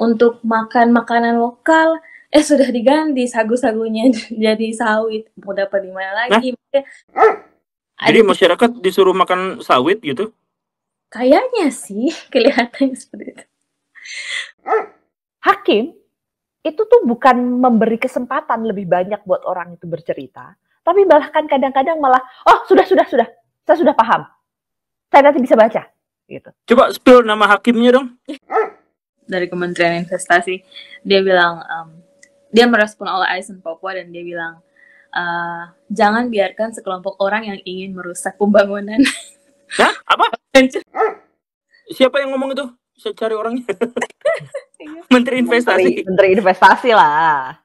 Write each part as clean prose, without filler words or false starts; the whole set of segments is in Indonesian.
untuk makan makanan lokal, sudah diganti sagu-sagunya jadi sawit. Mau dapat di mana lagi? Jadi masyarakat disuruh makan sawit gitu? Kayaknya sih kelihatannya seperti itu. Hakim itu tuh bukan memberi kesempatan lebih banyak buat orang itu bercerita, tapi bahkan kadang-kadang malah, oh sudah, saya sudah paham, saya nanti bisa baca, gitu. Coba spill nama hakimnya dong. Dari Kementerian Investasi, dia bilang, dia merespon All Eyes on Papua dan dia bilang, jangan biarkan sekelompok orang yang ingin merusak pembangunan. Hah? Apa? Siapa yang ngomong itu? Saya cari orangnya. Menteri Investasi. Menteri Investasi lah.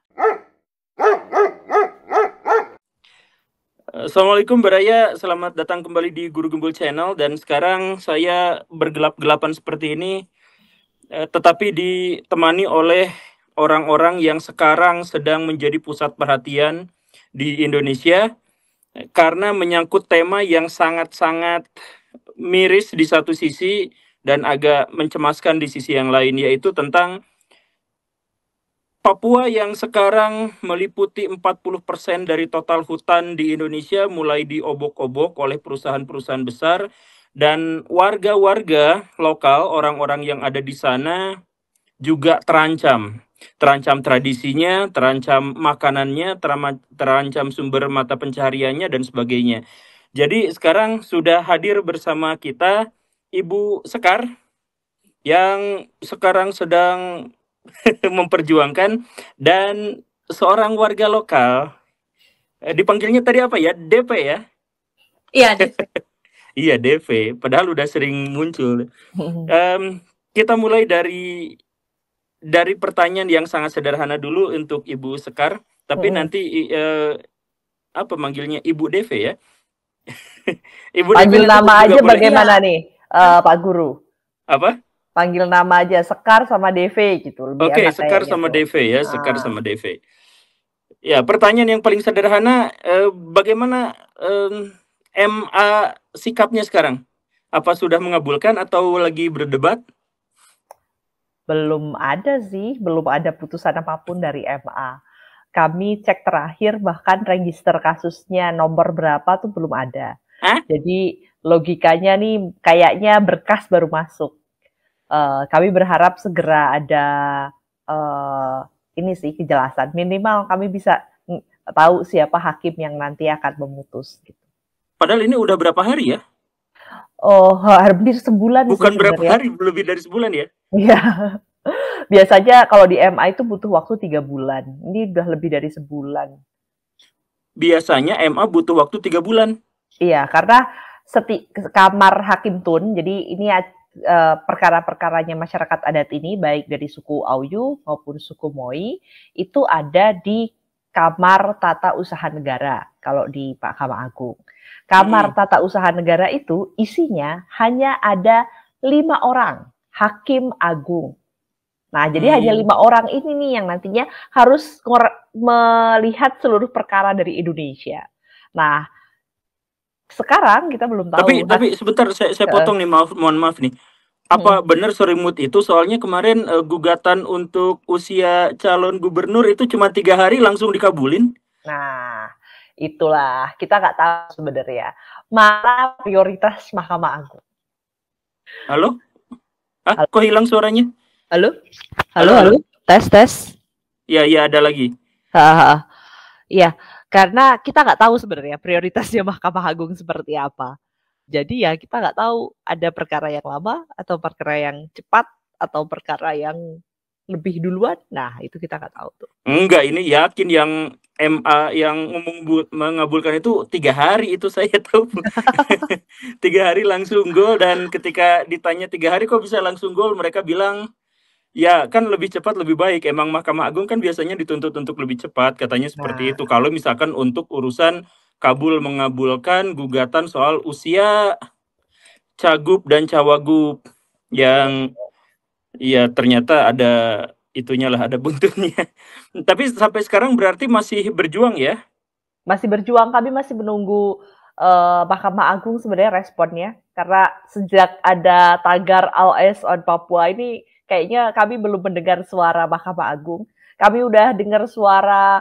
Assalamualaikum Baraya, selamat datang kembali di Guru Gembul Channel. Dan sekarang saya bergelap-gelapan seperti ini, tetapi ditemani oleh orang-orang yang sekarang sedang menjadi pusat perhatian di Indonesia, karena menyangkut tema yang sangat-sangat miris di satu sisi dan agak mencemaskan di sisi yang lain, yaitu tentang Papua yang sekarang meliputi 40% dari total hutan di Indonesia mulai diobok-obok oleh perusahaan-perusahaan besar, dan warga-warga lokal, orang-orang yang ada di sana juga terancam. Terancam tradisinya, terancam makanannya, terancam sumber mata pencahariannya, dan sebagainya. Jadi sekarang sudah hadir bersama kita Ibu Sekar yang sekarang sedang memperjuangkan, dan seorang warga lokal, dipanggilnya tadi apa ya? DP ya? Iya, DP. Iya, DP, padahal udah sering muncul. Kita mulai dari pertanyaan yang sangat sederhana dulu untuk Ibu Sekar, tapi nanti apa manggilnya Ibu DV ya? Ibu Panggil DV nama aja boleh. bagaimana nih, Pak Guru? Apa? Panggil nama aja, Sekar sama DV gitu. Oke, Sekar sama DV ya, Sekar sama DV. Ya, pertanyaan yang paling sederhana, bagaimana MA sikapnya sekarang? Apa sudah mengabulkan atau lagi berdebat? Belum ada sih, belum ada putusan apapun dari MA. Kami cek terakhir bahkan register kasusnya nomor berapa tuh belum ada. Hah? Jadi logikanya nih kayaknya berkas baru masuk. Kami berharap segera ada ini sih kejelasan. Minimal kami bisa tahu siapa hakim yang nanti akan memutus. Gitu. Padahal ini udah berapa hari ya? Oh, hampir sebulan. Bukan sih, berapa hari, lebih dari sebulan ya? Iya. Biasanya kalau di MA itu butuh waktu 3 bulan. Ini udah lebih dari sebulan. Biasanya MA butuh waktu 3 bulan. Iya, karena kamar Hakim Tun, jadi ini perkara-perkaranya masyarakat adat ini, baik dari suku Auyu maupun suku Moi, itu ada di Kamar Tata Usaha Negara, kalau di Mahkamah Agung. Kamar Tata Usaha Negara itu isinya hanya ada 5 orang, Hakim Agung. Nah, jadi hanya 5 orang ini nih yang nantinya harus melihat seluruh perkara dari Indonesia. Nah, sekarang kita belum tahu. Tapi sebentar, saya potong nih, mohon maaf nih. Apa benar serimut itu? Soalnya kemarin gugatan untuk usia calon gubernur itu cuma 3 hari langsung dikabulin. Nah, itulah kita nggak tahu sebenarnya mana prioritas Mahkamah Agung. Halo? Kok hilang suaranya? Halo? Tes. Iya, ada lagi. Iya, karena kita nggak tahu sebenarnya prioritasnya Mahkamah Agung seperti apa. Jadi ya kita nggak tahu ada perkara yang lama atau perkara yang cepat atau perkara yang lebih duluan. Nah, itu kita nggak tahu tuh. Enggak, ini yakin yang MA yang mengabulkan itu 3 hari, itu saya tahu. 3 hari langsung gol, dan ketika ditanya 3 hari kok bisa langsung gol, mereka bilang, ya kan lebih cepat lebih baik. Emang Mahkamah Agung kan biasanya dituntut untuk lebih cepat, katanya seperti itu. Kalau misalkan untuk urusan kabul mengabulkan gugatan soal usia cagup dan cawagup yang ya ternyata ada itunya lah, ada buntutnya. Tapi sampai sekarang berarti masih berjuang ya? Masih berjuang, kami masih menunggu Mahkamah Agung sebenarnya responnya. Karena sejak ada tagar All Eyes on Papua ini kayaknya kami belum mendengar suara Mahkamah Agung. Kami udah dengar suara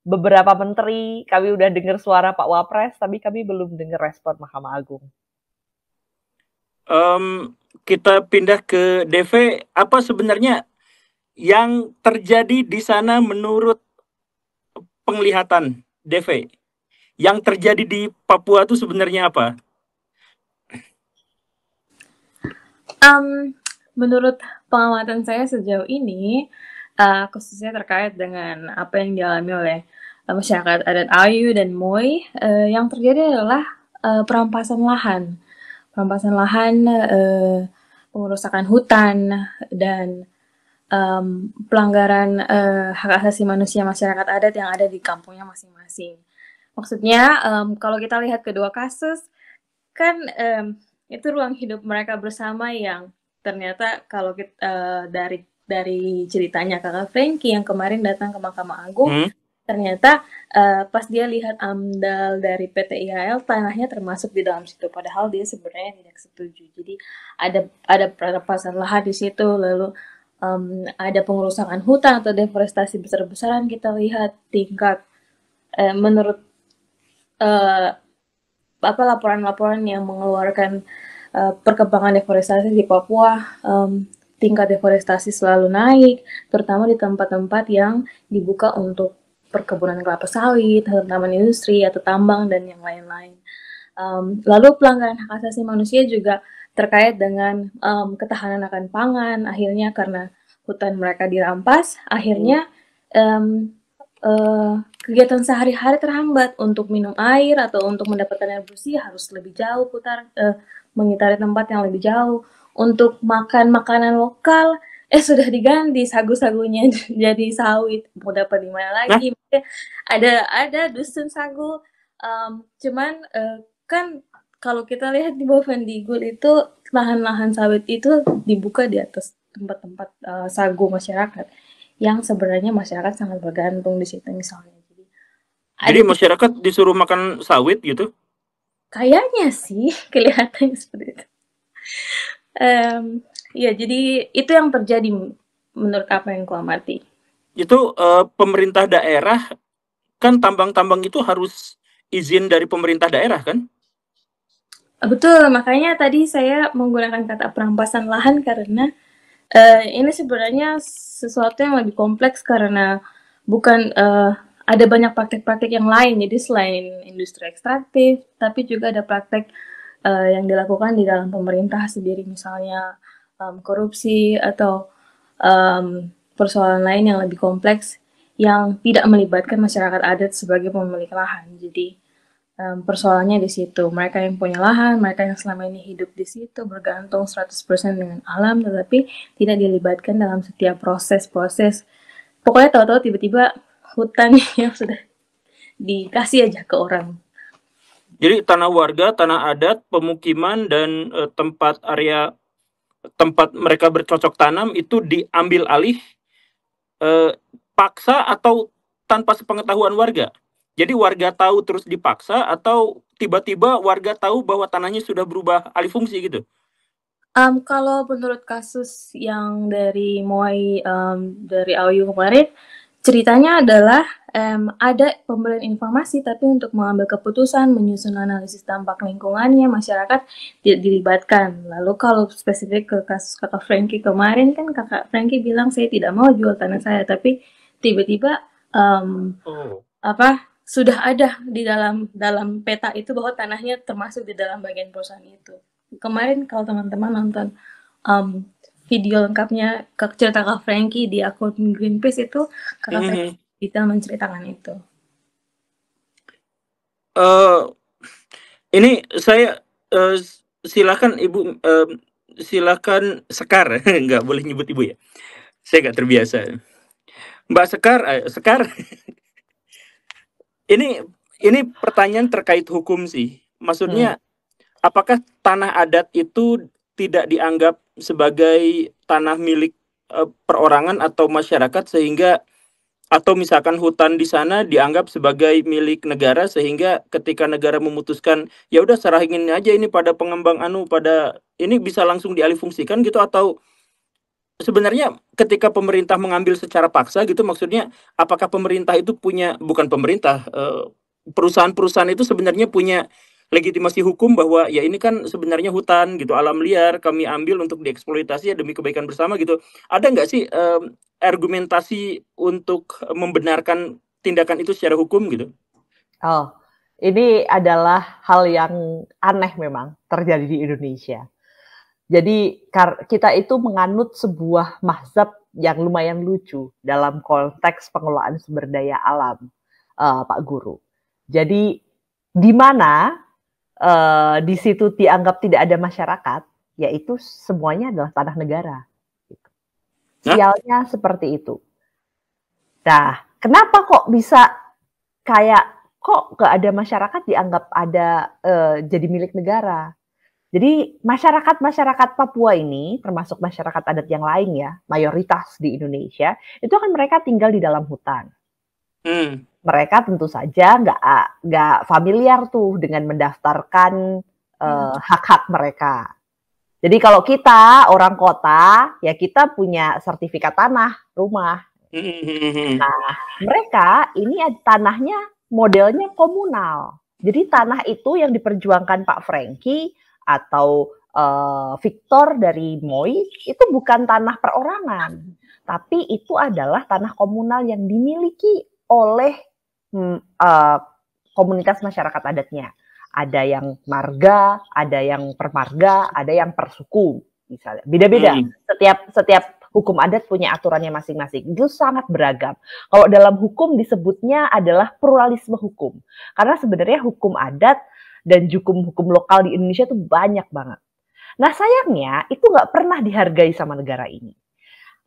beberapa menteri, kami udah dengar suara Pak Wapres, tapi kami belum dengar respon Mahkamah Agung. Kita pindah ke DV. Apa sebenarnya yang terjadi di sana menurut penglihatan DV? Yang terjadi di Papua itu sebenarnya apa? Menurut pengamatan saya sejauh ini, khususnya terkait dengan apa yang dialami oleh masyarakat adat Ayu dan Moi, yang terjadi adalah perampasan lahan, pengerusakan hutan, dan pelanggaran hak asasi manusia masyarakat adat yang ada di kampungnya masing-masing. Maksudnya, kalau kita lihat kedua kasus, kan itu ruang hidup mereka bersama yang ternyata kalau kita dari ceritanya Kakak Frankie yang kemarin datang ke Mahkamah Agung, ternyata pas dia lihat AMDAL dari PT IHL, tanahnya termasuk di dalam situ, padahal dia sebenarnya tidak setuju. Jadi ada perampasan lahan di situ, lalu ada pengerusakan hutan atau deforestasi besar-besaran. Kita lihat tingkat menurut laporan-laporan yang mengeluarkan perkembangan deforestasi di Papua, tingkat deforestasi selalu naik, terutama di tempat-tempat yang dibuka untuk perkebunan kelapa sawit, tanaman industri, atau tambang, dan yang lain-lain. Lalu pelanggaran hak asasi manusia juga terkait dengan ketahanan akan pangan, akhirnya karena hutan mereka dirampas, akhirnya kegiatan sehari-hari terhambat. Untuk minum air atau untuk mendapatkan air bersih harus lebih jauh mengitari tempat yang lebih jauh. Untuk makan makanan lokal sudah diganti sagu-sagunya jadi sawit, mau dapat di mana lagi? Ada dusun sagu, cuman kan kalau kita lihat di bawah Vendigul itu lahan-lahan sawit itu dibuka di atas tempat-tempat sagu masyarakat yang sebenarnya masyarakat sangat bergantung di situ misalnya. Jadi masyarakat disuruh makan sawit gitu? Kayaknya sih kelihatannya seperti itu. Ya, jadi itu yang terjadi menurut apa yang ku amati. Itu pemerintah daerah, kan tambang-tambang itu harus izin dari pemerintah daerah kan? Betul, makanya tadi saya menggunakan kata perampasan lahan karena ini sebenarnya sesuatu yang lebih kompleks karena bukan ada banyak praktek-praktek yang lain. Jadi selain industri ekstraktif, tapi juga ada praktek yang dilakukan di dalam pemerintah sendiri, misalnya korupsi atau persoalan lain yang lebih kompleks yang tidak melibatkan masyarakat adat sebagai pemilik lahan. Jadi persoalannya di situ. Mereka yang punya lahan, mereka yang selama ini hidup di situ bergantung 100% dengan alam, tetapi tidak dilibatkan dalam setiap proses-proses. Pokoknya tahu-tahu tiba-tiba hutan yang sudah dikasih aja ke orang. Jadi tanah warga, tanah adat, pemukiman, dan tempat mereka bercocok tanam itu diambil alih paksa atau tanpa sepengetahuan warga. Jadi warga tahu terus dipaksa atau tiba-tiba warga tahu bahwa tanahnya sudah berubah alih fungsi gitu? Kalau menurut kasus yang dari Moi, dari Ayu kemarin, ceritanya adalah ada pemberian informasi, tapi untuk mengambil keputusan, menyusun analisis dampak lingkungannya, masyarakat tidak dilibatkan. Lalu kalau spesifik ke kasus Kakak Frankie kemarin, kan Kakak Frankie bilang saya tidak mau jual tanah saya, tapi tiba-tiba sudah ada di dalam peta itu bahwa tanahnya termasuk di dalam bagian perusahaan itu. Kemarin kalau teman-teman nonton video lengkapnya cerita Kak Frankie di akun Greenpeace itu, Kakak Frankie detail menceritakan itu. Ini saya silakan Ibu, silakan Sekar, nggak boleh nyebut Ibu ya. Saya nggak terbiasa. Mbak Sekar. Ini pertanyaan terkait hukum sih. Maksudnya, apakah tanah adat itu tidak dianggap sebagai tanah milik perorangan atau masyarakat, sehingga atau misalkan hutan di sana dianggap sebagai milik negara, sehingga ketika negara memutuskan ya udah serahin aja ini pada pengembang pada ini bisa langsung dialihfungsikan gitu, atau sebenarnya ketika pemerintah mengambil secara paksa gitu, maksudnya apakah pemerintah itu punya, bukan pemerintah, perusahaan-perusahaan itu sebenarnya punya legitimasi hukum bahwa ya ini kan sebenarnya hutan gitu, alam liar kami ambil untuk dieksploitasi ya demi kebaikan bersama gitu. Ada nggak sih argumentasi untuk membenarkan tindakan itu secara hukum gitu? Oh, ini adalah hal yang aneh memang terjadi di Indonesia. Jadi kita itu menganut sebuah mazhab yang lumayan lucu dalam konteks pengelolaan sumber daya alam, Pak Guru. Jadi di mana di situ dianggap tidak ada masyarakat, yaitu semuanya adalah tanah negara. Sialnya seperti itu. Nah, kenapa kok bisa kayak kok nggak ada masyarakat dianggap ada jadi milik negara? Jadi masyarakat Papua ini, termasuk masyarakat adat yang lain ya, mayoritas di Indonesia, itu kan mereka tinggal di dalam hutan. Mereka tentu saja nggak familiar tuh dengan mendaftarkan hak-hak mereka. Jadi kalau kita orang kota, ya kita punya sertifikat tanah, rumah. Nah, mereka ini tanahnya modelnya komunal. Jadi tanah itu yang diperjuangkan Pak Franky atau Victor dari MOI itu bukan tanah perorangan, tapi itu adalah tanah komunal yang dimiliki oleh komunitas masyarakat adatnya. Ada yang marga, ada yang permarga, ada yang persuku, misalnya. Beda-beda. Setiap hukum adat punya aturannya masing-masing. Itu sangat beragam. Kalau dalam hukum disebutnya adalah pluralisme hukum. Karena sebenarnya hukum adat dan hukum lokal di Indonesia itu banyak banget. Nah sayangnya itu nggak pernah dihargai sama negara ini.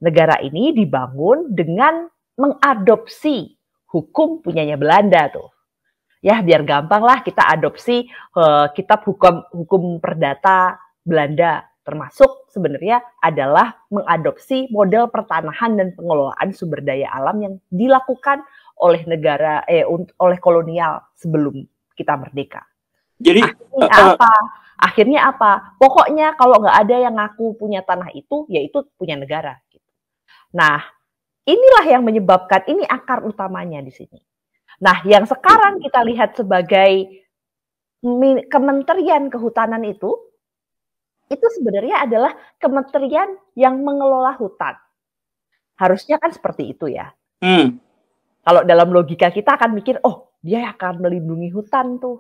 Negara ini dibangun dengan mengadopsi hukum punyanya Belanda tuh. Ya biar gampang lah kita adopsi kitab hukum perdata Belanda. Termasuk sebenarnya adalah mengadopsi model pertanahan dan pengelolaan sumber daya alam yang dilakukan oleh oleh kolonial sebelum kita merdeka. Jadi akhirnya apa? Pokoknya kalau nggak ada yang ngaku punya tanah itu, ya itu punya negara. Nah, inilah yang menyebabkan, ini akar utamanya di sini. Nah, yang sekarang kita lihat sebagai Kementerian Kehutanan itu sebenarnya adalah kementerian yang mengelola hutan. Harusnya kan seperti itu ya. Kalau dalam logika kita akan mikir, oh dia akan melindungi hutan tuh.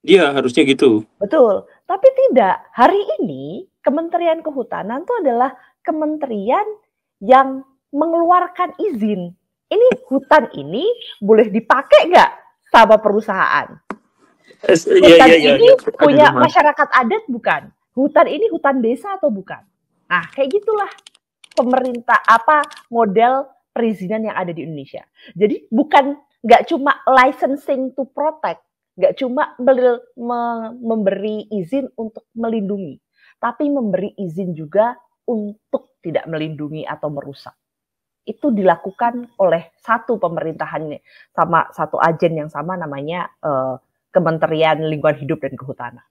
Iya, harusnya gitu. Betul, tapi tidak. Hari ini Kementerian Kehutanan itu adalah kementerian yang mengeluarkan izin. Ini hutan ini boleh dipakai nggak sama perusahaan? Hutan ini punya masyarakat adat bukan? Hutan ini hutan desa atau bukan? Nah, kayak gitulah pemerintah model perizinan yang ada di Indonesia. Jadi bukan nggak cuma licensing to protect, nggak cuma memberi izin untuk melindungi, tapi memberi izin juga untuk tidak melindungi atau merusak. Itu dilakukan oleh satu pemerintahan sama satu agen yang sama, namanya Kementerian Lingkungan Hidup dan Kehutanan.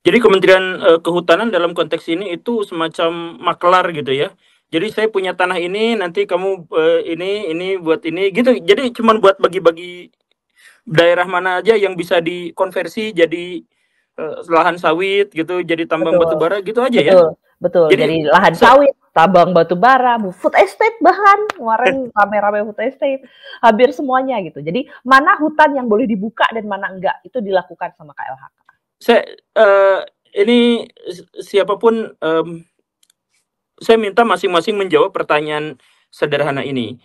Jadi Kementerian Kehutanan dalam konteks ini itu semacam makelar gitu ya. Jadi saya punya tanah ini, nanti kamu ini buat ini gitu. Jadi cuma buat bagi-bagi daerah mana aja yang bisa dikonversi jadi lahan sawit gitu, jadi tambang batubara gitu aja ya. Betul. Jadi lahan sawit, tambang batubara, food estate bahkan kemarin rame-rame food estate, hampir semuanya gitu. Jadi mana hutan yang boleh dibuka dan mana enggak itu dilakukan sama KLHK. Ini siapapun, saya minta masing-masing menjawab pertanyaan sederhana ini.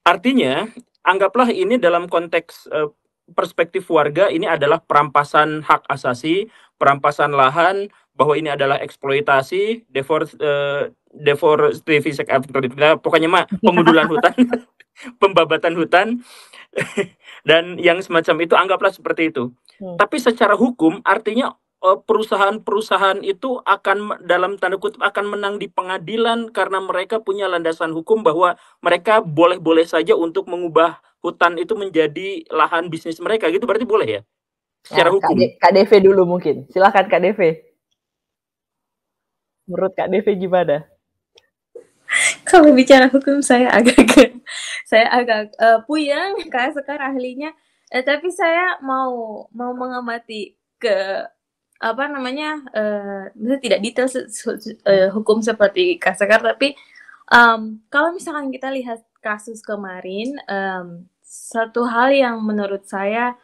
Artinya, anggaplah ini dalam konteks perspektif warga, ini adalah perampasan hak asasi, perampasan lahan, bahwa ini adalah eksploitasi, pokoknya mah pengundulan hutan, pembabatan hutan, dan yang semacam itu, anggaplah seperti itu. Tapi secara hukum, artinya perusahaan-perusahaan itu akan dalam tanda kutip akan menang di pengadilan karena mereka punya landasan hukum bahwa mereka boleh-boleh saja untuk mengubah hutan itu menjadi lahan bisnis mereka, gitu berarti boleh ya? Secara hukum. Kak Deve dulu mungkin. Silakan Kak Deve. Menurut Kak Deve gimana? Kalau bicara hukum saya agak puyeng, Kak Sekar ahlinya. Tapi saya mau mengamati ke apa namanya, maksudnya tidak detail hukum seperti Kak Sekar, tapi kalau misalkan kita lihat kasus kemarin, satu hal yang menurut saya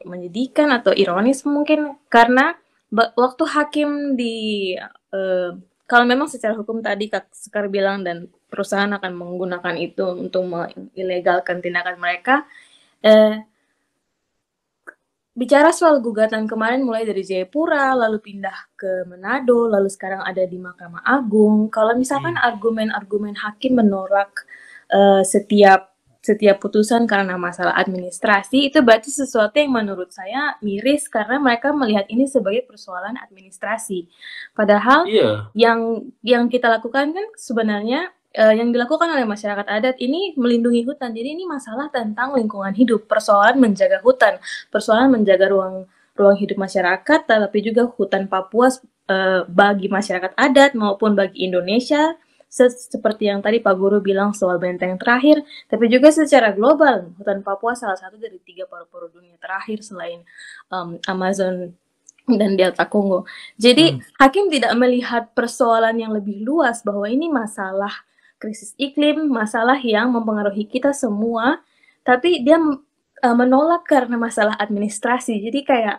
menyedihkan atau ironis mungkin, karena waktu hakim kalau memang secara hukum tadi Kak Sekar bilang dan perusahaan akan menggunakan itu untuk mengilegalkan tindakan mereka, bicara soal gugatan kemarin mulai dari Jayapura, lalu pindah ke Manado, lalu sekarang ada di Mahkamah Agung. Kalau misalkan argumen-argumen hakim menolak setiap putusan karena masalah administrasi, itu berarti sesuatu yang menurut saya miris karena mereka melihat ini sebagai persoalan administrasi. Padahal yang kita lakukan kan sebenarnya yang dilakukan oleh masyarakat adat ini melindungi hutan. Jadi ini masalah tentang lingkungan hidup, persoalan menjaga hutan, persoalan menjaga ruang hidup masyarakat, tapi juga hutan Papua bagi masyarakat adat maupun bagi Indonesia, seperti yang tadi Pak Guru bilang soal benteng terakhir, tapi juga secara global, hutan Papua salah satu dari 3 paru-paru dunia terakhir selain Amazon dan Delta Kongo. Jadi hakim tidak melihat persoalan yang lebih luas bahwa ini masalah krisis iklim, masalah yang mempengaruhi kita semua, tapi dia menolak karena masalah administrasi. Jadi kayak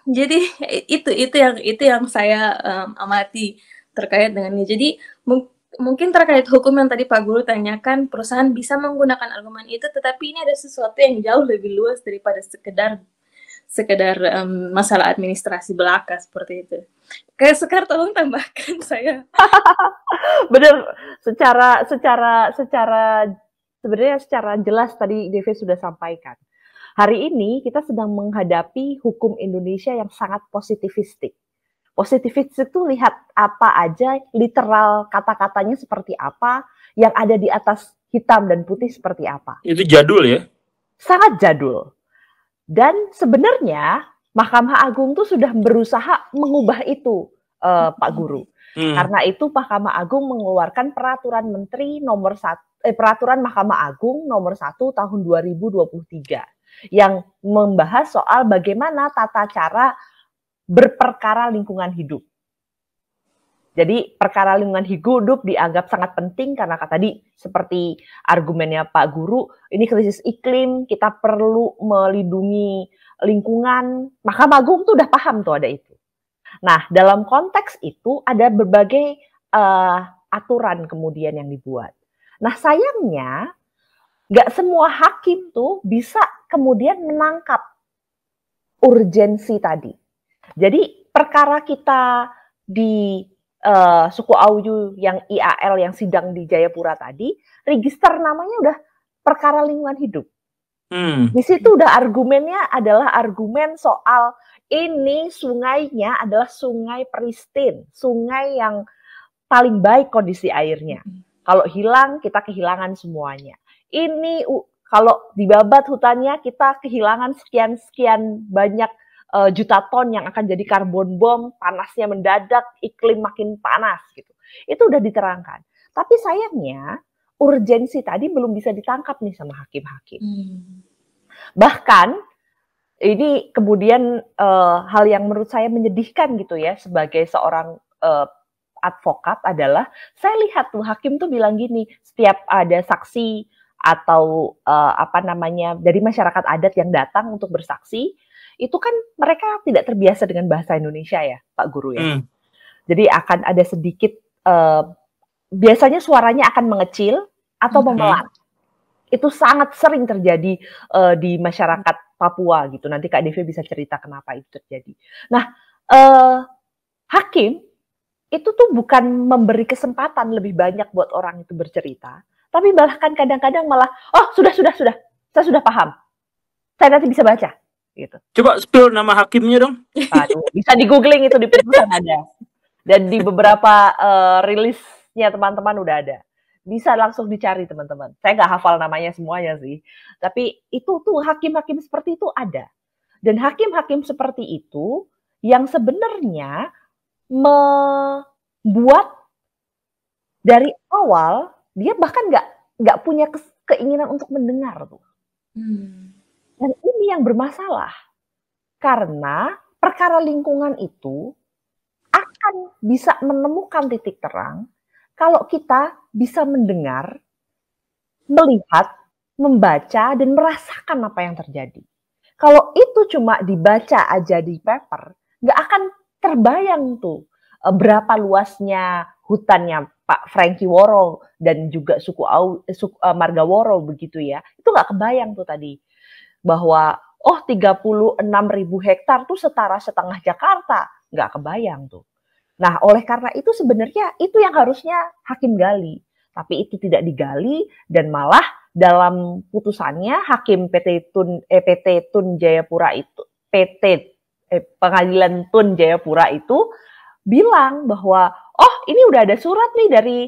jadi itu yang saya amati terkait dengan ini. Jadi mungkin terkait hukum yang tadi Pak Guru tanyakan, perusahaan bisa menggunakan argumen itu, tetapi ini ada sesuatu yang jauh lebih luas daripada sekedar masalah administrasi belaka seperti itu. Kayak Sekar, tolong tambahkan saya. Benar, secara sebenarnya secara jelas tadi Devi sudah sampaikan. Hari ini kita sedang menghadapi hukum Indonesia yang sangat positivistik. Positivistik itu lihat apa aja, literal kata-katanya seperti apa, yang ada di atas hitam dan putih seperti apa. Itu jadul ya? Sangat jadul. Dan sebenarnya Mahkamah Agung tuh sudah berusaha mengubah itu, Pak Guru. Karena itu Mahkamah Agung mengeluarkan peraturan Menteri peraturan Mahkamah Agung nomor 1 tahun 2023 yang membahas soal bagaimana tata cara berperkara lingkungan hidup. Jadi perkara lingkungan hidup dianggap sangat penting karena tadi seperti argumennya Pak Guru, ini krisis iklim, kita perlu melindungi lingkungan. Mahkamah Agung tuh udah paham tuh ada itu. Nah, dalam konteks itu ada berbagai aturan kemudian yang dibuat. Nah, sayangnya nggak semua hakim tuh bisa kemudian menangkap urgensi tadi. Jadi perkara kita di suku Auyu yang IAL yang sidang di Jayapura tadi, register namanya udah perkara lingkungan hidup. Di situ udah argumennya adalah argumen soal ini sungainya adalah sungai pristine, sungai yang paling baik kondisi airnya. Kalau hilang, kita kehilangan semuanya. Ini kalau dibabat hutannya, kita kehilangan sekian banyak juta ton yang akan jadi karbon bom, panasnya mendadak, iklim makin panas gitu. Itu udah diterangkan. Tapi sayangnya urgensi tadi belum bisa ditangkap nih sama hakim-hakim. Bahkan ini kemudian hal yang menurut saya menyedihkan gitu ya sebagai seorang advokat adalah saya lihat tuh hakim tuh bilang gini, setiap ada saksi atau dari masyarakat adat yang datang untuk bersaksi, itu kan mereka tidak terbiasa dengan bahasa Indonesia ya, Pak Guru ya. Jadi akan ada sedikit, biasanya suaranya akan mengecil atau memelan. Itu sangat sering terjadi di masyarakat Papua gitu. Nanti Kak Devi bisa cerita kenapa itu terjadi. Nah, hakim itu tuh bukan memberi kesempatan lebih banyak buat orang itu bercerita, tapi bahkan kadang-kadang malah, oh sudah, saya sudah paham, saya nanti bisa baca. Gitu. Coba spill nama hakimnya dong. Aduh, bisa di googling itu di putusan ada. Dan di beberapa rilisnya teman-teman udah ada. Bisa langsung dicari teman-teman. Saya nggak hafal namanya semuanya sih. Tapi itu tuh hakim-hakim seperti itu ada. Dan hakim-hakim seperti itu yang sebenarnya membuat dari awal dia bahkan nggak punya keinginan untuk mendengar tuh. Dan ini yang bermasalah karena perkara lingkungan itu akan bisa menemukan titik terang kalau kita bisa mendengar, melihat, membaca, dan merasakan apa yang terjadi. Kalau itu cuma dibaca aja di paper, nggak akan terbayang tuh berapa luasnya hutannya Pak Frankie Worrell dan juga suku Marga Worrell begitu ya. Itu nggak kebayang tuh tadi bahwa 36.000 hektar tuh setara setengah Jakarta. Nggak kebayang tuh. Nah, oleh karena itu sebenarnya itu yang harusnya hakim gali. Tapi itu tidak digali dan malah dalam putusannya Hakim PT Tun Jayapura itu Pengadilan Tun Jayapura itu bilang bahwa ini udah ada surat nih dari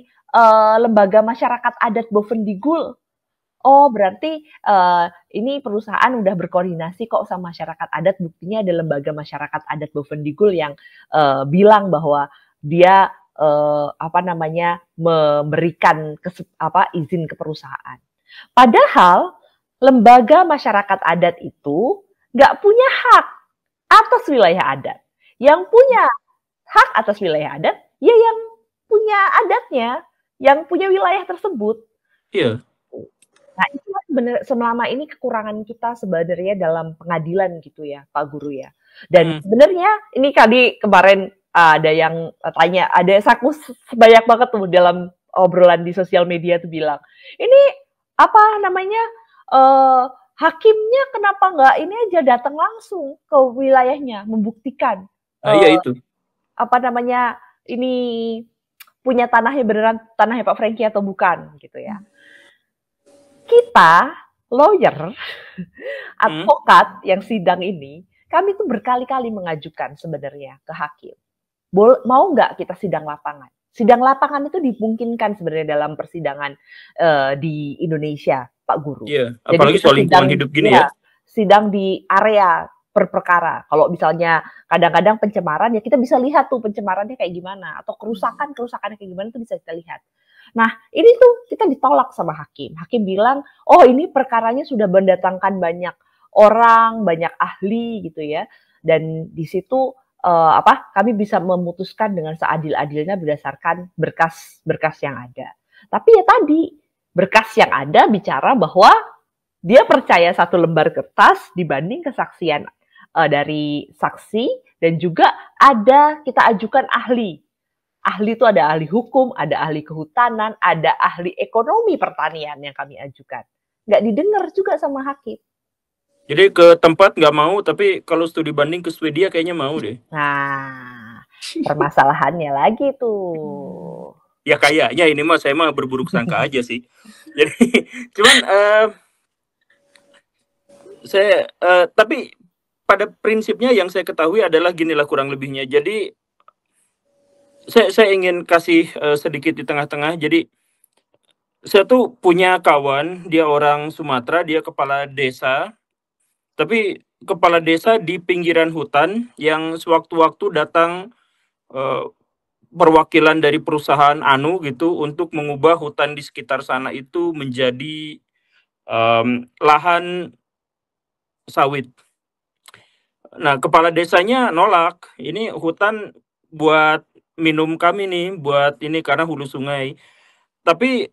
Lembaga Masyarakat Adat Bovendigul. Berarti ini perusahaan udah berkoordinasi kok sama masyarakat adat. Buktinya ada Lembaga Masyarakat Adat Bovendigul yang bilang bahwa dia memberikan izin ke perusahaan. Padahal lembaga masyarakat adat itu nggak punya hak atas wilayah adat. Yang punya hak atas wilayah adat, ya yang punya adatnya, yang punya wilayah tersebut. Iya. Nah, itu selama ini kekurangan kita sebenarnya dalam pengadilan gitu ya, Pak Guru ya. Dan sebenarnya ini kemarin ada yang tanya, ada aku sebanyak banget tuh dalam obrolan di sosial media tuh bilang, ini hakimnya kenapa nggak ini aja datang langsung ke wilayahnya membuktikan iya itu ini punya tanahnya beneran tanahnya Pak Frankie atau bukan gitu ya. Kita lawyer, advokat yang sidang ini, kami tuh berkali-kali mengajukan sebenarnya ke hakim. Mau nggak kita sidang lapangan? Sidang lapangan itu dimungkinkan sebenarnya dalam persidangan di Indonesia, Pak Guru. Iya, apalagi soal lingkungan hidup gini ya. Sidang di area per perkara. Kalau misalnya kadang-kadang pencemaran, ya kita bisa lihat tuh pencemarannya kayak gimana. Atau kerusakannya kayak gimana tuh bisa kita lihat. Nah, ini tuh kita ditolak sama hakim. Hakim bilang, ini perkaranya sudah mendatangkan banyak orang, banyak ahli gitu ya. Dan di situ kami bisa memutuskan dengan seadil-adilnya berdasarkan berkas yang ada. Tapi ya tadi, berkas yang ada bicara bahwa dia percaya satu lembar kertas dibanding kesaksian dari saksi, dan juga kita ajukan ahli. Ahli itu ada ahli hukum, ada ahli kehutanan, ada ahli ekonomi pertanian yang kami ajukan. Nggak didengar juga sama hakim. Jadi ke tempat nggak mau, tapi kalau studi banding ke Swedia kayaknya mau deh. Nah, permasalahannya lagi tuh. Ya kayaknya ini saya berburuk sangka aja sih. Jadi cuman tapi pada prinsipnya yang saya ketahui adalah ginilah kurang lebihnya. Jadi saya ingin kasih sedikit di tengah-tengah. Jadi saya tuh punya kawan, dia orang Sumatera, dia kepala desa. Tapi kepala desa di pinggiran hutan yang sewaktu-waktu datang perwakilan dari perusahaan gitu untuk mengubah hutan di sekitar sana itu menjadi lahan sawit. Nah, kepala desanya nolak. Ini hutan buat minum kami nih, buat ini karena hulu sungai. Tapi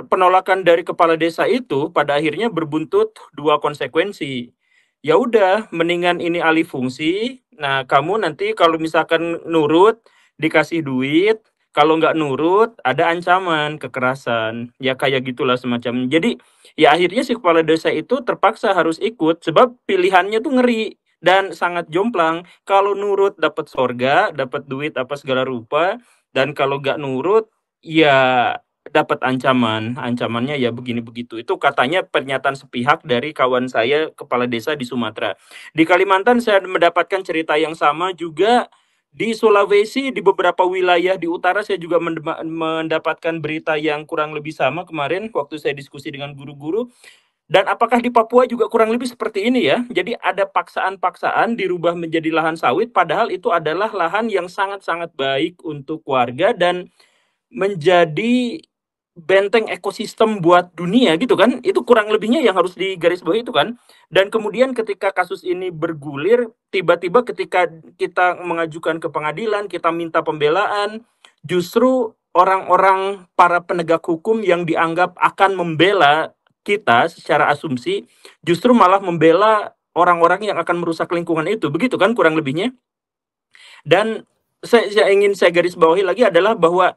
penolakan dari kepala desa itu pada akhirnya berbuntut 2 konsekuensi. Ya udah, mendingan ini alih fungsi. Nah, kamu nanti kalau misalkan nurut dikasih duit, kalau nggak nurut ada ancaman kekerasan. Ya kayak gitulah semacam. Jadi ya akhirnya si kepala desa itu terpaksa harus ikut sebab pilihannya tuh ngeri dan sangat jomplang. Kalau nurut dapat sorga, dapat duit apa segala rupa, dan kalau nggak nurut ya dapat ancamannya ya begini begitu. Itu katanya pernyataan sepihak dari kawan saya kepala desa di Sumatera. Di Kalimantan saya mendapatkan cerita yang sama juga. Di Sulawesi, di beberapa wilayah di utara saya juga mendapatkan berita yang kurang lebih sama kemarin waktu saya diskusi dengan guru-guru. Dan apakah di Papua juga kurang lebih seperti ini ya? Jadi ada paksaan-paksaan dirubah menjadi lahan sawit, padahal itu adalah lahan yang sangat-sangat baik untuk warga dan menjadi benteng ekosistem buat dunia gitu kan? Itu kurang lebihnya yang harus digarisbawahi itu kan? Dan kemudian ketika kasus ini bergulir, tiba-tiba ketika kita mengajukan ke pengadilan, kita minta pembelaan, justru orang-orang para penegak hukum yang dianggap akan membela kita secara asumsi, justru malah membela orang-orang yang akan merusak lingkungan itu. Begitu kan kurang lebihnya? Dan saya ingin saya garis bawahi lagi adalah bahwa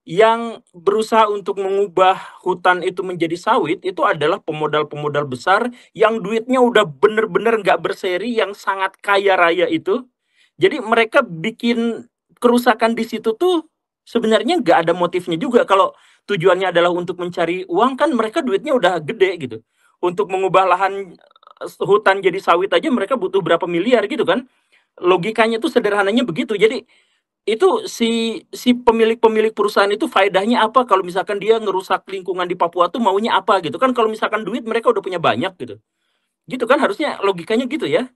yang berusaha untuk mengubah hutan itu menjadi sawit itu adalah pemodal-pemodal besar yang duitnya udah bener-bener nggak berseri, yang sangat kaya raya itu. Jadi mereka bikin kerusakan di situ tuh sebenarnya nggak ada motifnya juga. Kalau tujuannya adalah untuk mencari uang, kan mereka duitnya udah gede gitu. Untuk mengubah lahan hutan jadi sawit aja mereka butuh berapa miliar gitu kan. Logikanya tuh sederhananya begitu. Jadi itu si pemilik-pemilik perusahaan itu faedahnya apa kalau misalkan dia ngerusak lingkungan di Papua tuh maunya apa gitu kan? Kalau misalkan duit mereka udah punya banyak gitu. Gitu kan harusnya logikanya gitu ya.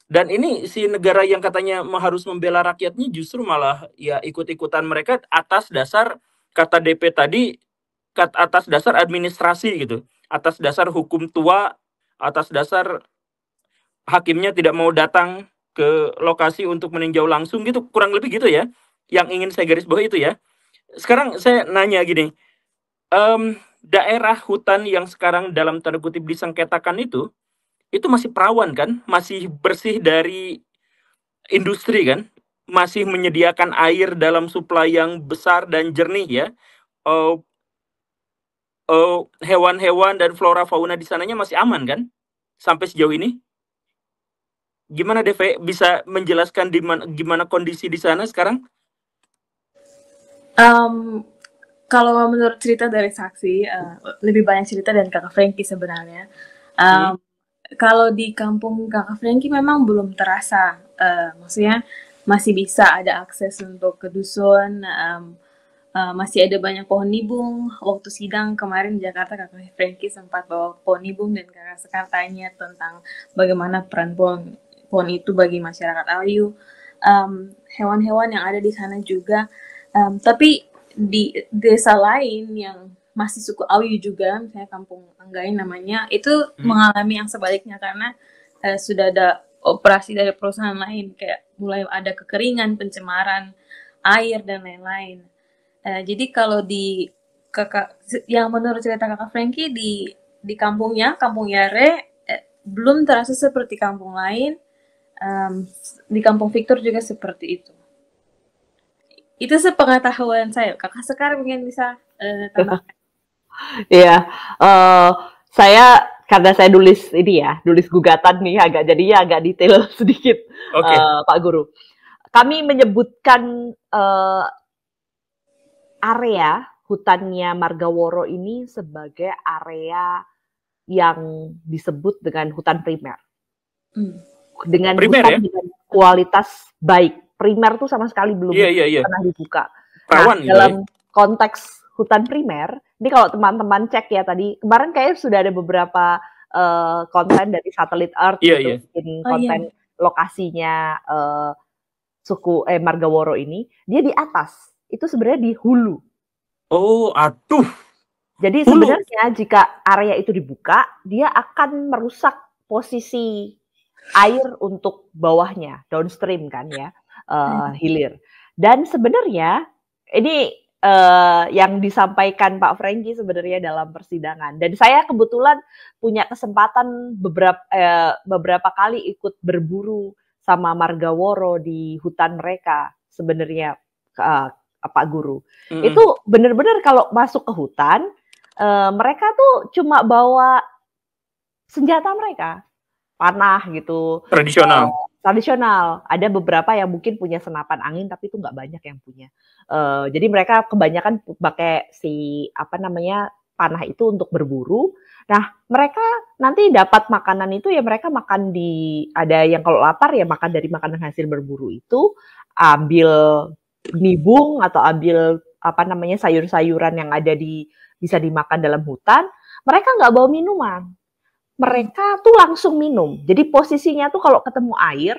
Dan ini si negara yang katanya harus membela rakyatnya justru malah ya ikut-ikutan mereka atas dasar kata DP tadi, atas dasar administrasi gitu. Atas dasar hukum tua, atas dasar hakimnya tidak mau datang ke lokasi untuk meninjau langsung gitu, kurang lebih gitu ya. Yang ingin saya garis bawah itu ya. Sekarang saya nanya gini, daerah hutan yang sekarang dalam tanda kutip disengketakan itu masih perawan kan? Masih bersih dari industri kan? Masih menyediakan air dalam suplai yang besar dan jernih ya. Hewan-hewan dan flora fauna di sananya masih aman kan? Sampai sejauh ini? Gimana DV bisa menjelaskan gimana kondisi di sana sekarang? Kalau menurut cerita dari saksi, lebih banyak cerita dari Kakak Frankie sebenarnya. Kalau di kampung Kakak Frankie memang belum terasa, maksudnya masih bisa ada akses untuk ke dusun, masih ada banyak pohon nibung. Waktu sidang kemarin di Jakarta, Kakak Frankie sempat bawa pohon nibung dan Kakak Sekar tanya tentang bagaimana peran pohon itu bagi masyarakat Ayu. Hewan-hewan yang ada di sana juga, tapi di desa lain yang masih suku Ayu juga, misalnya Kampung Anggai namanya, itu mengalami yang sebaliknya karena sudah ada operasi dari perusahaan lain, kayak mulai ada kekeringan, pencemaran air dan lain-lain. Jadi kalau di yang menurut cerita Kakak Frankie di Kampung Yare belum terasa seperti kampung lain. Di Kampung Victor juga seperti itu. Itu sepengetahuan saya. Kakak Sekar mungkin bisa tambahkan. Iya, saya karena saya nulis gugatan nih jadinya agak detail sedikit, Pak Guru. Kami menyebutkan area hutannya Margaworo ini sebagai area yang disebut dengan hutan primer. Dengan hutan dengan kualitas baik. Primer tuh sama sekali belum pernah dibuka. Nah, dalam konteks hutan primer, ini kalau teman-teman cek ya tadi, kemarin kayaknya sudah ada beberapa konten dari Satellite Earth bikin konten lokasinya suku Margaworo ini, dia di atas. Itu sebenarnya di hulu. Oh, aduh. Jadi sebenarnya jika area itu dibuka, dia akan merusak posisi air untuk bawahnya, downstream kan ya. Hilir. Dan sebenarnya ini yang disampaikan Pak Frankie sebenarnya dalam persidangan. Dan saya kebetulan punya kesempatan beberapa kali ikut berburu sama Margaworo di hutan mereka sebenarnya, Pak Guru. Itu benar-benar kalau masuk ke hutan, mereka tuh cuma bawa senjata mereka, panah gitu. Tradisional. Ada beberapa yang mungkin punya senapan angin, tapi itu nggak banyak yang punya. Jadi mereka kebanyakan pakai panah itu untuk berburu. Nah, mereka nanti dapat makanan itu ya mereka makan ada yang kalau lapar ya makan dari makanan hasil berburu itu, ambil nibung atau ambil sayur-sayuran yang ada bisa dimakan dalam hutan. Mereka nggak bawa minuman. mereka tuh langsung minum. Jadi posisinya tuh kalau ketemu air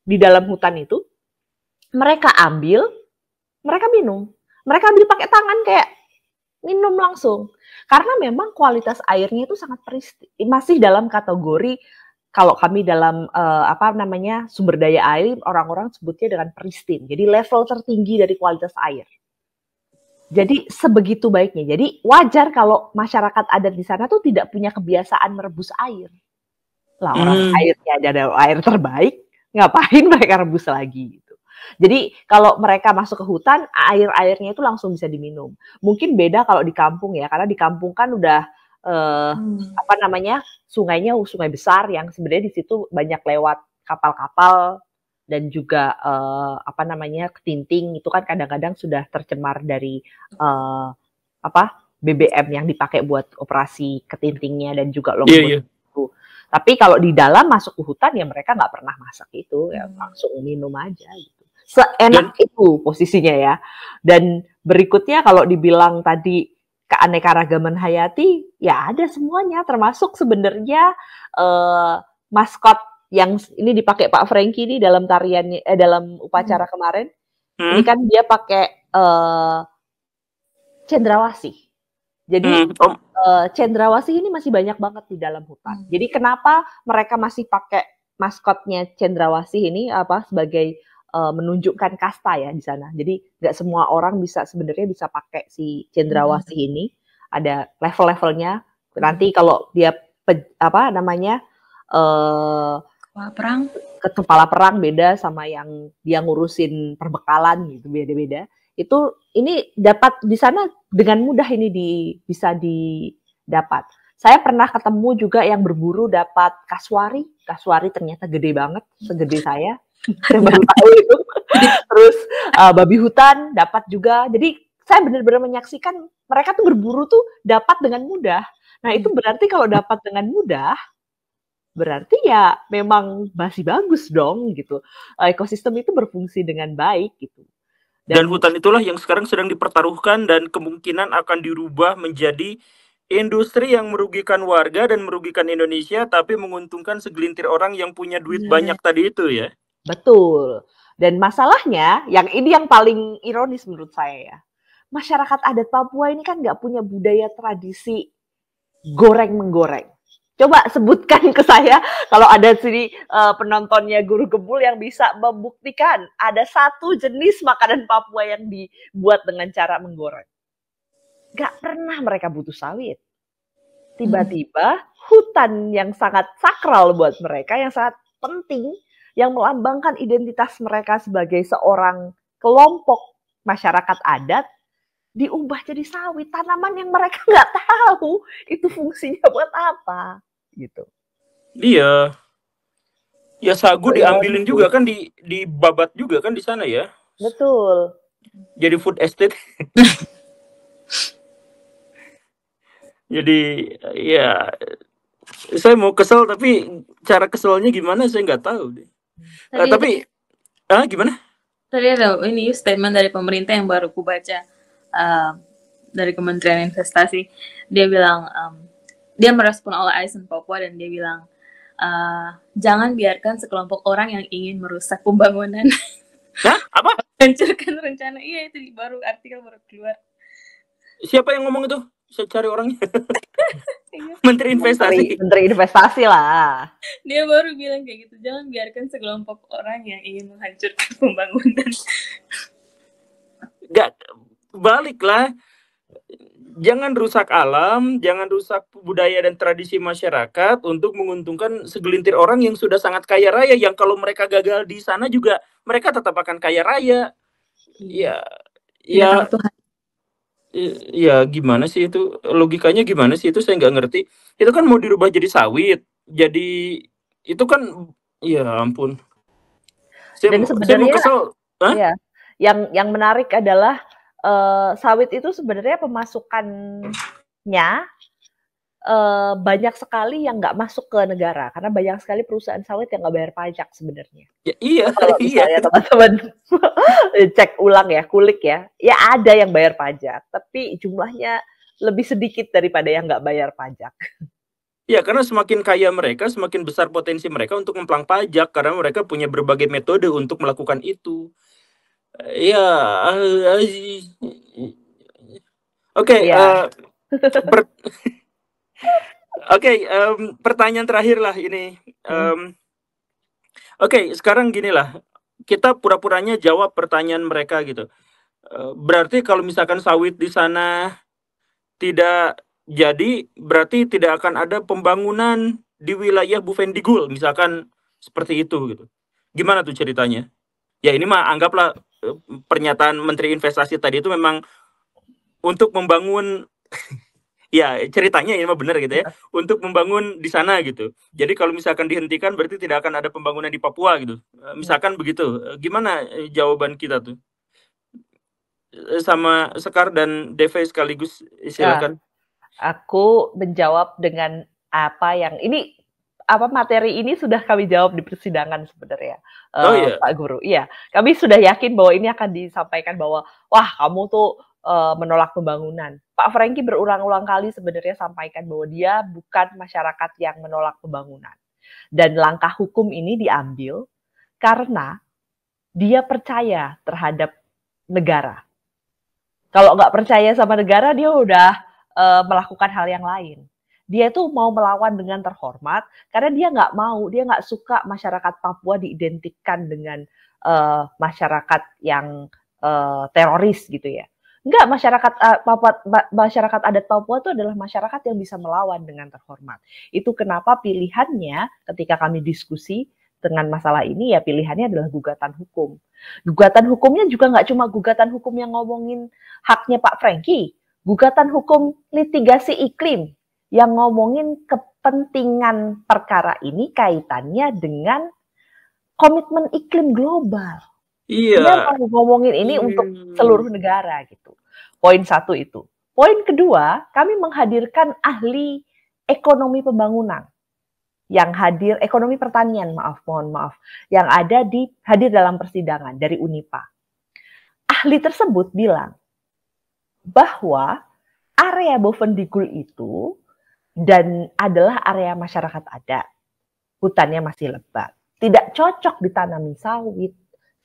di dalam hutan itu, mereka ambil, mereka minum. Mereka ambil pakai tangan kayak minum langsung. Karena memang kualitas airnya itu sangat masih dalam kategori kalau kami dalam sumber daya air, orang-orang sebutnya dengan pristine. Jadi level tertinggi dari kualitas air. Jadi sebegitu baiknya. Jadi wajar kalau masyarakat adat di sana tuh tidak punya kebiasaan merebus air. Lah orang airnya ada air terbaik, ngapain mereka rebus lagi gitu. Jadi kalau mereka masuk ke hutan, airnya itu langsung bisa diminum. Mungkin beda kalau di kampung ya, karena di kampung kan udah sungainya sungai besar yang sebenarnya di situ banyak lewat kapal-kapal dan juga ketinting itu kan kadang-kadang sudah tercemar dari BBM yang dipakai buat operasi ketintingnya dan juga lombok itu. Tapi kalau di dalam masuk ke hutan ya mereka nggak pernah masak itu, ya langsung minum aja gitu. Seenak itu posisinya ya. Dan berikutnya kalau dibilang tadi keanekaragaman hayati, ya ada semuanya, termasuk sebenarnya maskot yang ini dipakai Pak Franky ini dalam tariannya dalam upacara kemarin. Ini kan dia pakai cendrawasih. Jadi cendrawasih ini masih banyak banget di dalam hutan. Jadi kenapa mereka masih pakai maskotnya cendrawasih ini sebagai menunjukkan kasta ya di sana. Jadi nggak semua orang sebenarnya bisa pakai si cendrawasih ini. Ada level-levelnya. Nanti kalau dia kepala perang beda sama yang dia ngurusin perbekalan gitu, beda-beda. Ini dapat di sana dengan mudah ini bisa didapat. Saya pernah ketemu juga yang berburu dapat kaswari. Kaswari ternyata gede banget, segede saya. Saya baru tahu itu. Terus babi hutan dapat juga. Jadi saya benar-benar menyaksikan mereka tuh berburu tuh dapat dengan mudah. Nah itu berarti kalau dapat dengan mudah, berarti ya memang masih bagus dong gitu. Ekosistem itu berfungsi dengan baik gitu. Dan hutan itulah yang sekarang sedang dipertaruhkan dan kemungkinan akan dirubah menjadi industri yang merugikan warga dan merugikan Indonesia, tapi menguntungkan segelintir orang yang punya duit banyak tadi itu ya. Betul. Dan masalahnya, ini yang paling ironis menurut saya ya. Masyarakat adat Papua ini kan nggak punya budaya tradisi goreng-menggoreng. Coba sebutkan ke saya, kalau ada sini penontonnya Guru Gembul yang bisa membuktikan ada satu jenis makanan Papua yang dibuat dengan cara menggoreng. Gak pernah mereka butuh sawit. Tiba-tiba hutan yang sangat sakral buat mereka, yang sangat penting, yang melambangkan identitas mereka sebagai seorang kelompok masyarakat adat, diubah jadi sawit, tanaman yang mereka nggak tahu itu fungsinya buat apa gitu. Iya. Ya sagu diambilin juga kan, dibabat juga kan di sana ya. Betul. Jadi food estate. Jadi ya saya mau kesel tapi cara keselnya gimana saya nggak tahu deh. Gimana? Tadi ada ini statement dari pemerintah yang baru ku baca dari Kementerian Investasi. Dia bilang dia merespon All Eyes on Papua dan dia bilang jangan biarkan sekelompok orang yang ingin merusak pembangunan. Hah? Apa? Hancurkan rencana. Iya itu baru artikel baru keluar. Siapa yang ngomong itu? Saya cari orangnya. Menteri Investasi. Menteri Investasi lah. Dia baru bilang kayak gitu. Jangan biarkan sekelompok orang yang ingin menghancurkan pembangunan. Gak, baliklah. Jangan rusak alam, jangan rusak budaya dan tradisi masyarakat untuk menguntungkan segelintir orang yang sudah sangat kaya raya, yang kalau mereka gagal di sana juga mereka tetap akan kaya raya. Ya gimana sih itu? Logikanya gimana sih itu? Saya nggak ngerti. Itu kan mau dirubah jadi sawit. Jadi itu kan ya ampun. Dan sebenarnya ya, yang menarik adalah sawit itu sebenarnya pemasukannya banyak sekali yang nggak masuk ke negara karena banyak sekali perusahaan sawit yang nggak bayar pajak sebenarnya. Ya, iya. Kalau misalnya teman-teman cek ulang ya, kulik ya ada yang bayar pajak, tapi jumlahnya lebih sedikit daripada yang nggak bayar pajak. Ya, karena semakin kaya mereka, semakin besar potensi mereka untuk memplang pajak karena mereka punya berbagai metode untuk melakukan itu. Ya, oke, Iya. per- oke, pertanyaan terakhir lah ini. Oke, sekarang gini lah, kita pura-puranya jawab pertanyaan mereka gitu. Berarti kalau misalkan sawit di sana tidak jadi, berarti tidak akan ada pembangunan di wilayah Bufendigul, misalkan seperti itu gitu. Gimana tuh ceritanya? Ya ini mah anggaplah pernyataan Menteri Investasi tadi itu memang untuk membangun, ya ceritanya ini mah benar gitu ya, untuk membangun di sana gitu. Jadi kalau misalkan dihentikan berarti tidak akan ada pembangunan di Papua gitu. Misalkan begitu. Gimana jawaban kita tuh? Sama Sekar dan Deve sekaligus silakan. Aku menjawab dengan apa yang ini materi ini sudah kami jawab di persidangan sebenarnya, Iya. Pak Guru. Iya, kami sudah yakin bahwa ini akan disampaikan bahwa wah kamu tuh menolak pembangunan. Pak Franky berulang-ulang kali sebenarnya sampaikan bahwa dia bukan masyarakat yang menolak pembangunan. Dan langkah hukum ini diambil karena dia percaya terhadap negara. Kalau nggak percaya sama negara, dia udah melakukan hal yang lain. Dia tuh mau melawan dengan terhormat karena dia nggak suka masyarakat Papua diidentikan dengan masyarakat yang teroris gitu ya. Enggak, masyarakat adat Papua itu adalah masyarakat yang bisa melawan dengan terhormat. Itu kenapa pilihannya ketika kami diskusi dengan masalah ini ya pilihannya adalah gugatan hukum. Gugatan hukumnya juga nggak cuma gugatan hukum yang ngomongin haknya Pak Franky, gugatan hukum litigasi iklim yang ngomongin kepentingan perkara ini kaitannya dengan komitmen iklim global. Iya. Dia mau ngomongin ini untuk seluruh negara gitu. Poin satu itu. Poin kedua, kami menghadirkan ahli ekonomi pembangunan yang hadir, ekonomi pertanian, mohon maaf, yang hadir dalam persidangan dari Unipa. Ahli tersebut bilang bahwa area Bovendigul itu dan adalah area masyarakat adat. Hutannya masih lebat. Tidak cocok ditanami sawit.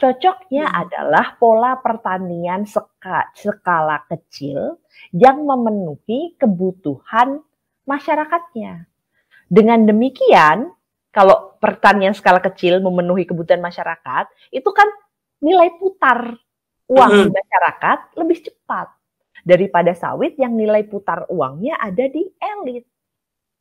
Cocoknya adalah pola pertanian skala kecil yang memenuhi kebutuhan masyarakatnya. Dengan demikian, kalau pertanian skala kecil memenuhi kebutuhan masyarakat, itu kan nilai putar uang di masyarakat lebih cepat daripada sawit yang nilai putar uangnya ada di elit.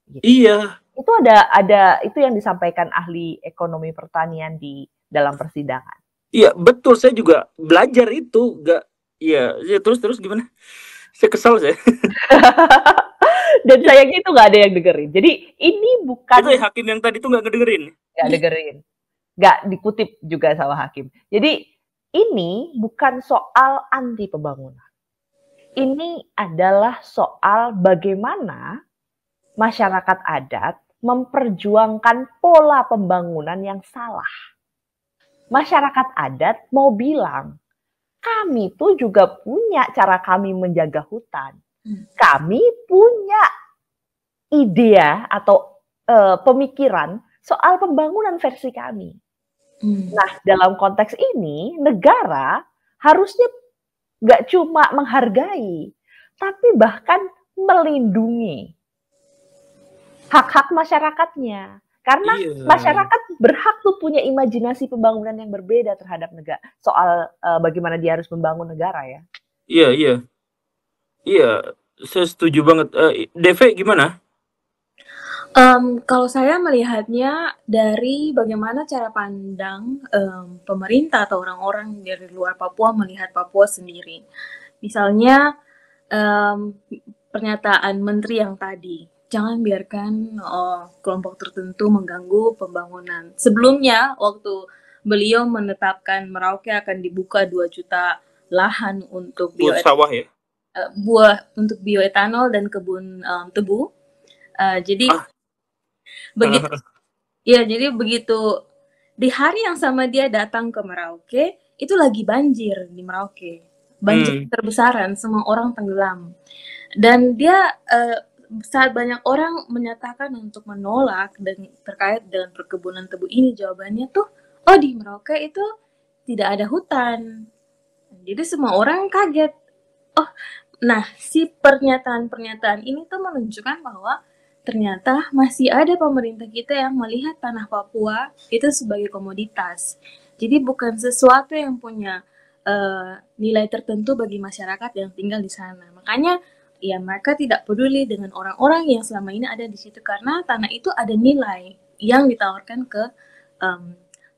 Gitu. Iya. Itu ada itu yang disampaikan ahli ekonomi pertanian di dalam persidangan. Iya, betul. Saya juga belajar itu. Iya, terus gimana? Saya kesal saya. Dan sayangnya itu nggak ada yang dengerin. Jadi ini bukan... Itu hakim yang tadi itu nggak ngedengerin? Nggak dengerin. Nggak dikutip juga sama hakim. Jadi ini bukan soal anti pembangunan. Ini adalah soal bagaimana masyarakat adat memperjuangkan pola pembangunan yang salah. Masyarakat adat mau bilang, kami tuh juga punya cara kami menjaga hutan. Kami punya ide atau pemikiran soal pembangunan versi kami. Nah, dalam konteks ini, negara harusnya nggak cuma menghargai, tapi bahkan melindungi hak-hak masyarakatnya. Karena masyarakat berhak tuh punya imajinasi pembangunan yang berbeda terhadap negara. Soal bagaimana dia harus membangun negara ya. Iya, saya setuju banget. Deve gimana? Kalau saya melihatnya dari bagaimana cara pandang pemerintah atau orang-orang dari luar Papua melihat Papua sendiri. Misalnya pernyataan menteri yang tadi, jangan biarkan kelompok tertentu mengganggu pembangunan. Sebelumnya, waktu beliau menetapkan Merauke akan dibuka 2 juta lahan untuk sawah ya? Untuk bioetanol dan kebun tebu. Jadi begitu, ya jadi begitu di hari yang sama dia datang ke Merauke, itu lagi banjir di Merauke, banjir terbesar, semua orang tenggelam. Dan dia saat banyak orang menyatakan untuk menolak dan terkait dengan perkebunan tebu ini, jawabannya tuh, oh di Merauke itu tidak ada hutan. Jadi semua orang kaget. Oh, nah si pernyataan-pernyataan ini tuh menunjukkan bahwa ternyata masih ada pemerintah kita yang melihat tanah Papua itu sebagai komoditas. Jadi bukan sesuatu yang punya nilai tertentu bagi masyarakat yang tinggal di sana. Makanya ya mereka tidak peduli dengan orang-orang yang selama ini ada di situ karena tanah itu ada nilai yang ditawarkan ke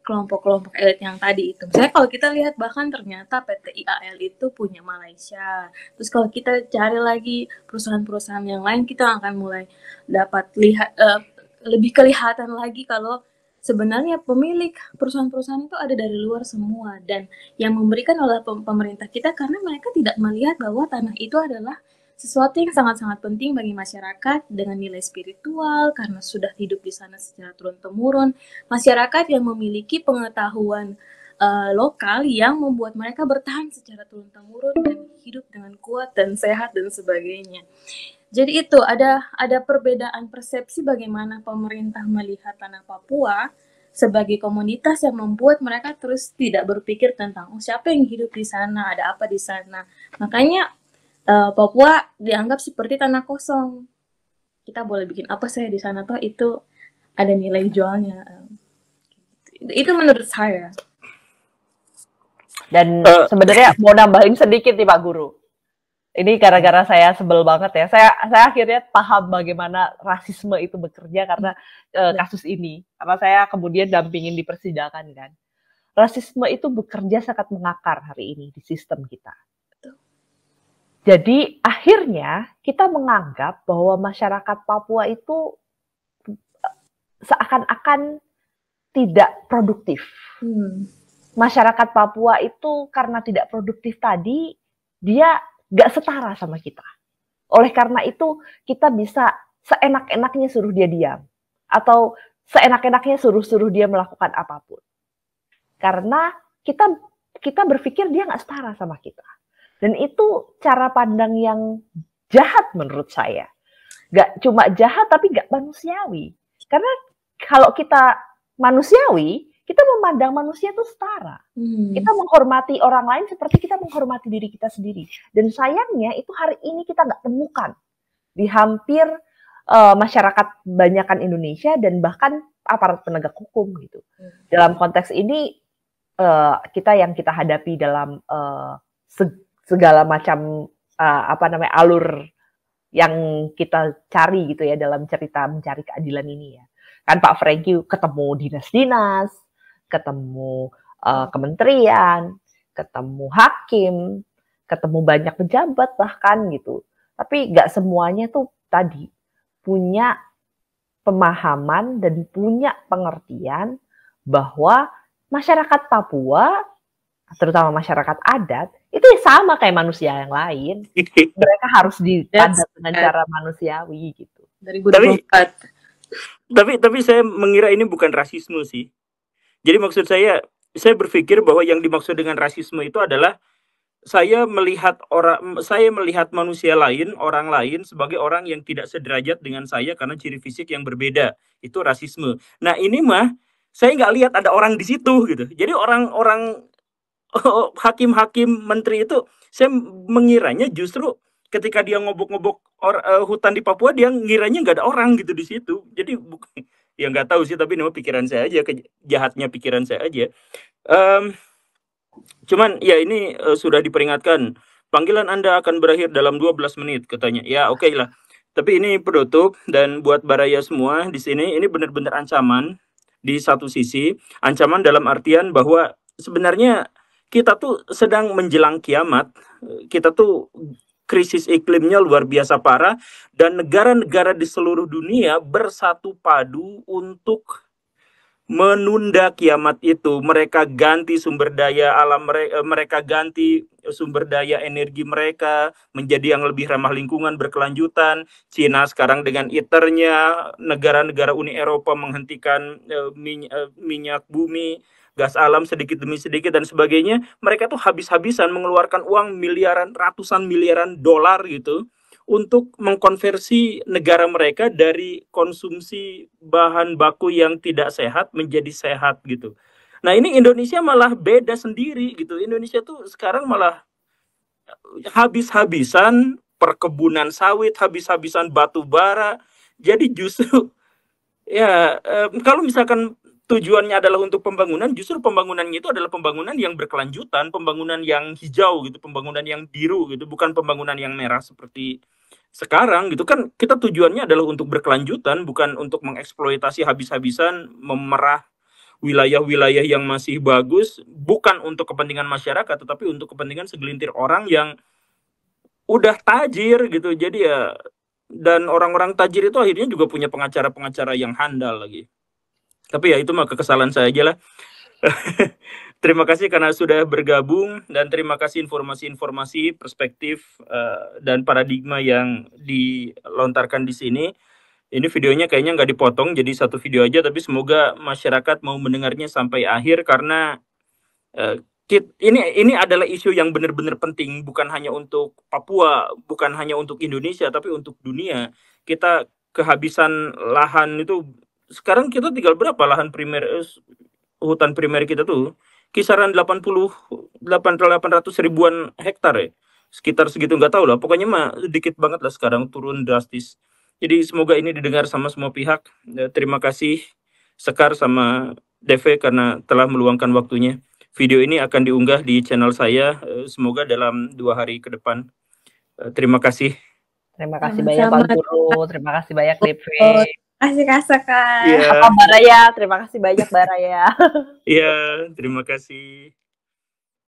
kelompok-kelompok elit yang tadi itu. Misalnya kalau kita lihat bahkan ternyata PT IAL itu punya Malaysia. Terus kalau kita cari lagi perusahaan-perusahaan yang lain, kita akan mulai dapat lihat lebih kelihatan lagi kalau sebenarnya pemilik perusahaan-perusahaan itu ada dari luar semua dan yang memberikan oleh pemerintah kita karena mereka tidak melihat bahwa tanah itu adalah sesuatu yang sangat-sangat penting bagi masyarakat dengan nilai spiritual karena sudah hidup di sana secara turun-temurun. Masyarakat yang memiliki pengetahuan lokal yang membuat mereka bertahan secara turun-temurun dan hidup dengan kuat dan sehat dan sebagainya. Jadi itu ada perbedaan persepsi bagaimana pemerintah melihat tanah Papua sebagai komunitas yang membuat mereka terus tidak berpikir tentang siapa yang hidup di sana, ada apa di sana. Makanya Papua dianggap seperti tanah kosong. Kita boleh bikin apa saja di sana toh itu ada nilai jualnya. Itu menurut saya. Dan sebenarnya mau nambahin sedikit nih Pak Guru. Ini gara-gara saya sebel banget ya. Saya akhirnya paham bagaimana rasisme itu bekerja karena kasus ini. Karena saya kemudian dampingin di persidangan kan. Rasisme itu bekerja sangat mengakar hari ini di sistem kita. Jadi akhirnya kita menganggap bahwa masyarakat Papua itu seakan-akan tidak produktif. Masyarakat Papua itu karena tidak produktif tadi, dia gak setara sama kita. Oleh karena itu kita bisa seenak-enaknya suruh dia diam. Atau seenak-enaknya suruh dia melakukan apapun. Karena kita berpikir dia gak setara sama kita. Dan itu cara pandang yang jahat menurut saya. Gak cuma jahat tapi gak manusiawi. Karena kalau kita manusiawi, kita memandang manusia itu setara. Kita menghormati orang lain seperti kita menghormati diri kita sendiri. Dan sayangnya itu hari ini kita gak temukan. Di hampir masyarakat banyakan Indonesia dan bahkan aparat penegak hukum gitu. Dalam konteks ini kita hadapi dalam segala macam alur yang kita cari gitu ya dalam cerita mencari keadilan ini ya. Kan Pak Franky ketemu dinas-dinas, ketemu kementerian, ketemu hakim, ketemu banyak pejabat bahkan gitu. Tapi nggak semuanya tuh tadi punya pemahaman dan punya pengertian bahwa masyarakat Papua, terutama masyarakat adat, itu sama kayak manusia yang lain. Mereka harus dipandang dengan cara manusiawi gitu. 2024. Tapi saya mengira ini bukan rasisme sih. Jadi maksud saya berpikir bahwa yang dimaksud dengan rasisme itu adalah saya melihat manusia lain, orang lain sebagai orang yang tidak sederajat dengan saya karena ciri fisik yang berbeda. Itu rasisme. Nah ini mah saya nggak lihat ada orang di situ gitu. Jadi orang-orang hakim-hakim menteri itu saya mengiranya justru ketika dia ngobok-ngobok hutan di Papua dia ngiranya nggak ada orang gitu di situ. Jadi ya nggak tahu sih tapi ini pikiran saya aja, jahatnya pikiran saya aja. Cuman ya ini sudah diperingatkan panggilan Anda akan berakhir dalam 12 menit katanya. Ya oke lah. Tapi ini penutup dan buat Baraya semua di sini ini benar-benar ancaman di satu sisi, ancaman dalam artian bahwa sebenarnya kita tuh sedang menjelang kiamat, kita tuh krisis iklimnya luar biasa parah, dan negara-negara di seluruh dunia bersatu padu untuk menunda kiamat itu. Mereka ganti sumber daya alam mereka ganti sumber daya energi mereka menjadi yang lebih ramah lingkungan berkelanjutan. Cina sekarang dengan ITER-nya, negara-negara Uni Eropa menghentikan minyak bumi, gas alam sedikit demi sedikit dan sebagainya. Mereka tuh habis-habisan mengeluarkan uang miliaran, ratusan miliaran dolar gitu untuk mengkonversi negara mereka dari konsumsi bahan baku yang tidak sehat menjadi sehat gitu. Nah ini Indonesia malah beda sendiri gitu. Indonesia tuh sekarang malah habis-habisan perkebunan sawit, habis-habisan batu bara. Jadi justru ya kalau misalkan tujuannya adalah untuk pembangunan, justru pembangunannya itu adalah pembangunan yang berkelanjutan, pembangunan yang hijau gitu, pembangunan yang biru gitu, bukan pembangunan yang merah seperti sekarang gitu kan. Kita tujuannya adalah untuk berkelanjutan, bukan untuk mengeksploitasi habis-habisan, memerah wilayah-wilayah yang masih bagus, bukan untuk kepentingan masyarakat, tetapi untuk kepentingan segelintir orang yang udah tajir gitu. Jadi ya, dan orang-orang tajir itu akhirnya juga punya pengacara-pengacara yang handal lagi. Tapi ya itu mah kekesalan saya aja lah. Terima kasih karena sudah bergabung, dan terima kasih informasi-informasi, perspektif, dan paradigma yang dilontarkan di sini. Ini videonya kayaknya nggak dipotong, jadi satu video aja, tapi semoga masyarakat mau mendengarnya sampai akhir karena ini adalah isu yang benar-benar penting, bukan hanya untuk Papua, bukan hanya untuk Indonesia, tapi untuk dunia. Kita kehabisan lahan itu, sekarang kita tinggal berapa lahan primer, hutan primer kita tuh kisaran 800 ribuan hektar ya, sekitar segitu, nggak tahu lah, pokoknya mah dikit banget lah, sekarang turun drastis. Jadi semoga ini didengar sama semua pihak. Terima kasih Sekar sama DV karena telah meluangkan waktunya. Video ini akan diunggah di channel saya, semoga dalam 2 hari ke depan. Terima kasih. Terima kasih banyak Pak Guru, terima kasih banyak DV. Terima kasih Kak Sekar. Iya. Apa Baraya, terima kasih banyak Baraya. Iya, terima kasih.